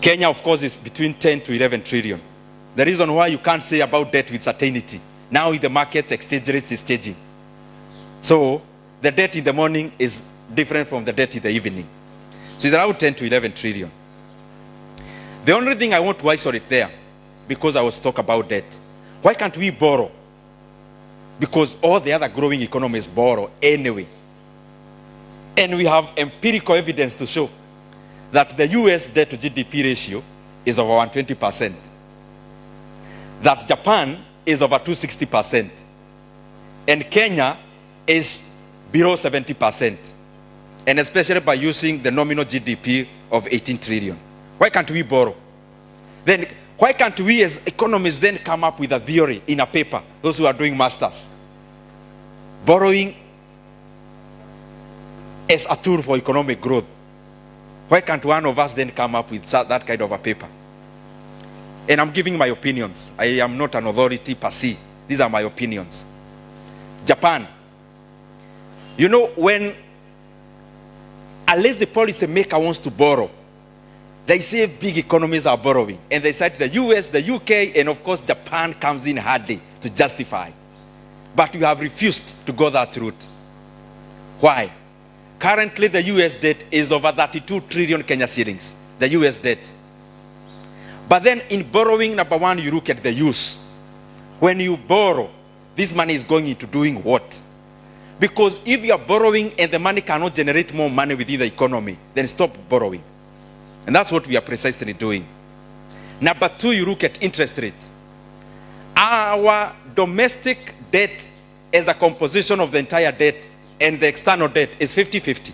Kenya, of course, is between 10 to 11 trillion. The reason why you can't say about debt with certainty, now in the markets, exchange rates is changing. So the debt in the morning is different from the debt in the evening. So it's around 10 to 11 trillion. The only thing I want to isolate there, because I was talking about debt, why can't we borrow? Because all the other growing economies borrow anyway. And we have empirical evidence to show that the US debt to GDP ratio is over 120%. That Japan is over 260%. And Kenya is below 70%. And especially by using the nominal GDP of 18 trillion. Why can't we borrow? Then why can't we as economists then come up with a theory in a paper, those who are doing masters? Borrowing as a tool for economic growth. Why can't one of us then come up with that kind of a paper? And I'm giving my opinions. I am not an authority per se. These are my opinions. Japan. You know, when unless the policy maker wants to borrow, they say big economies are borrowing. And they cite the US, the UK, and of course Japan comes in handy to justify. But you have refused to go that route. Why? Currently the US debt is over 32 trillion Kenya shillings, the US debt. But then in borrowing, number one, you look at the use. When you borrow, this money is going into doing what? Because if you are borrowing and the money cannot generate more money within the economy, then stop borrowing. And that's what we are precisely doing. Number two, you look at interest rate. Our domestic debt as a composition of the entire debt and the external debt is 50-50.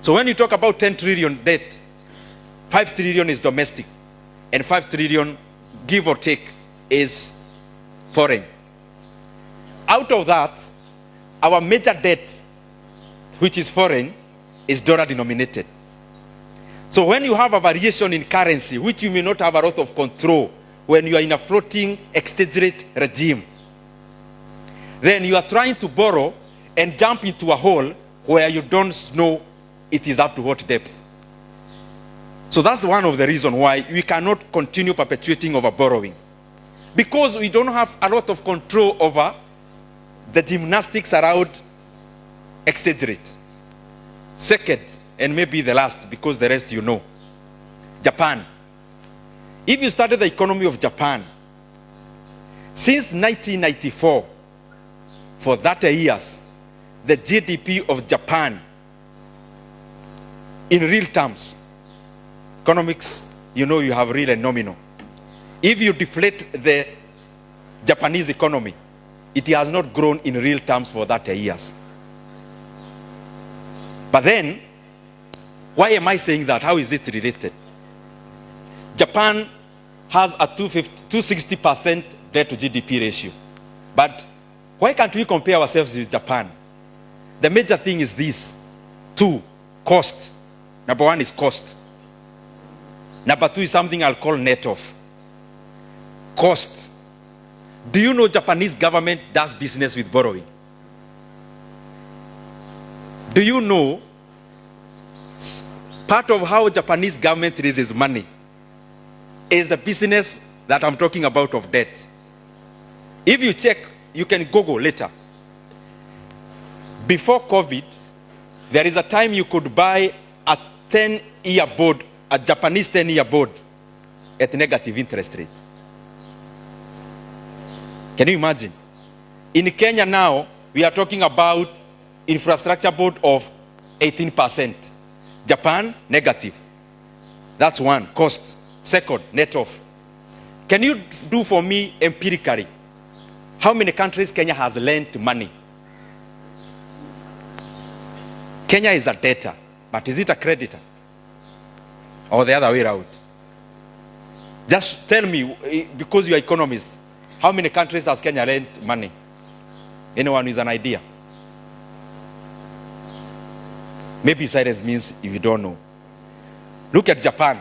So when you talk about 10 trillion debt, 5 trillion is domestic and 5 trillion, give or take, is foreign. Out of that, our major debt, which is foreign, is dollar denominated. So when you have a variation in currency, which you may not have a lot of control when you are in a floating exchange rate regime, then you are trying to borrow and jump into a hole where you don't know it is up to what depth. So that's one of the reasons why we cannot continue perpetuating over borrowing. Because we don't have a lot of control over the gymnastics around exchange rate. Second, and maybe the last, because the rest you know, Japan. If you study the economy of Japan, since 1994, for 30 years, the GDP of Japan, in real terms, economics, you know you have real and nominal. If you deflate the Japanese economy, it has not grown in real terms for 30 years. But then, why am I saying that? How is it related? Japan has a 260% debt to GDP ratio. But why can't we compare ourselves with Japan? The major thing is this. Two, cost. Number one is cost. Number two is something I'll call net off. Cost. Do you know Japanese government does business with borrowing? Do you know part of how Japanese government raises money is the business that I'm talking about of debt? If you check, you can Google later. Before COVID, there is a time you could buy a 10-year bond, a Japanese 10-year bond at negative interest rate. Can you imagine? In Kenya now, we are talking about infrastructure bond of 18%. Japan, negative. That's one, cost. Second, net off. Can you do for me empirically how many countries Kenya has lent money? Kenya is a debtor, but is it a creditor? Or the other way around? Just tell me, because you are economists, how many countries has Kenya lent money? Anyone with an idea? Maybe silence means if you don't know. Look at Japan.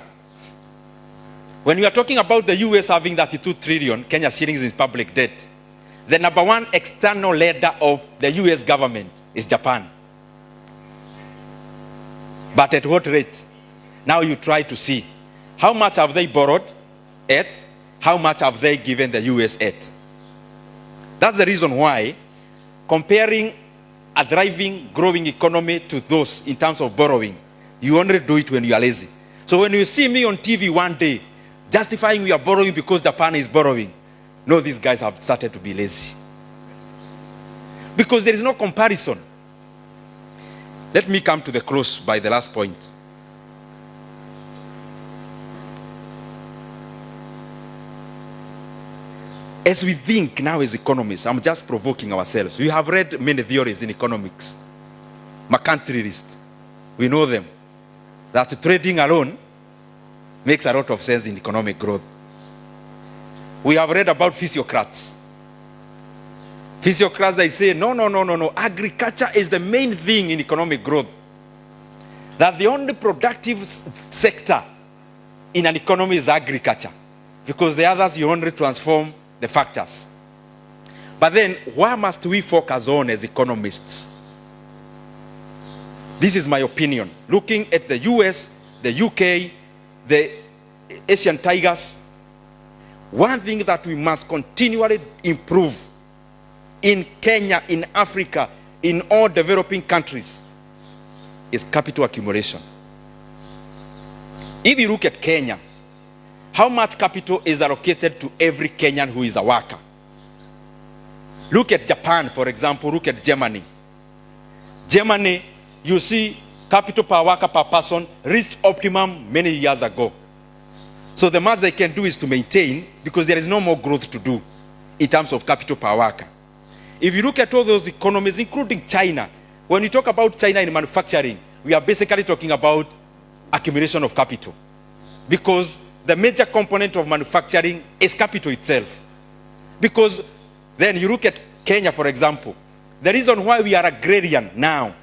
When we are talking about the US having 32 trillion Kenya shillings in public debt, the number one external lender of the US government is Japan. But at what rate? Now you try to see How much have they borrowed at? How much have they given the US at? That's the reason why comparing a thriving, growing economy to those in terms of borrowing, you only do it when you are lazy. So when you see me on TV one day justifying we are borrowing because Japan is borrowing, no, these guys have started to be lazy. Because there is no comparison. Let me come to the close by the last point. As we think now as economists, I'm just provoking ourselves. We have read many theories in economics. Mercantilist, we know them. That trading alone makes a lot of sense in economic growth. We have read about physiocrats. Physiocrats, they say, no. Agriculture is the main thing in economic growth. That the only productive sector in an economy is agriculture. Because the others, you only transform the factors. But then, where must we focus on as economists? This is my opinion. Looking at the US, the UK, the Asian tigers, one thing that we must continually improve in Kenya, in Africa, in all developing countries is capital accumulation. If you look at Kenya, how much capital is allocated to every Kenyan who is a worker? Look at Japan, for example. Look at Germany. Germany, you see capital per worker per person reached optimum many years ago. So the most they can do is to maintain, because there is no more growth to do in terms of capital per worker. If you look at all those economies, including China, when we talk about China in manufacturing, we are basically talking about accumulation of capital. Because the major component of manufacturing is capital itself. Because then you look at Kenya, for example. The reason why we are agrarian now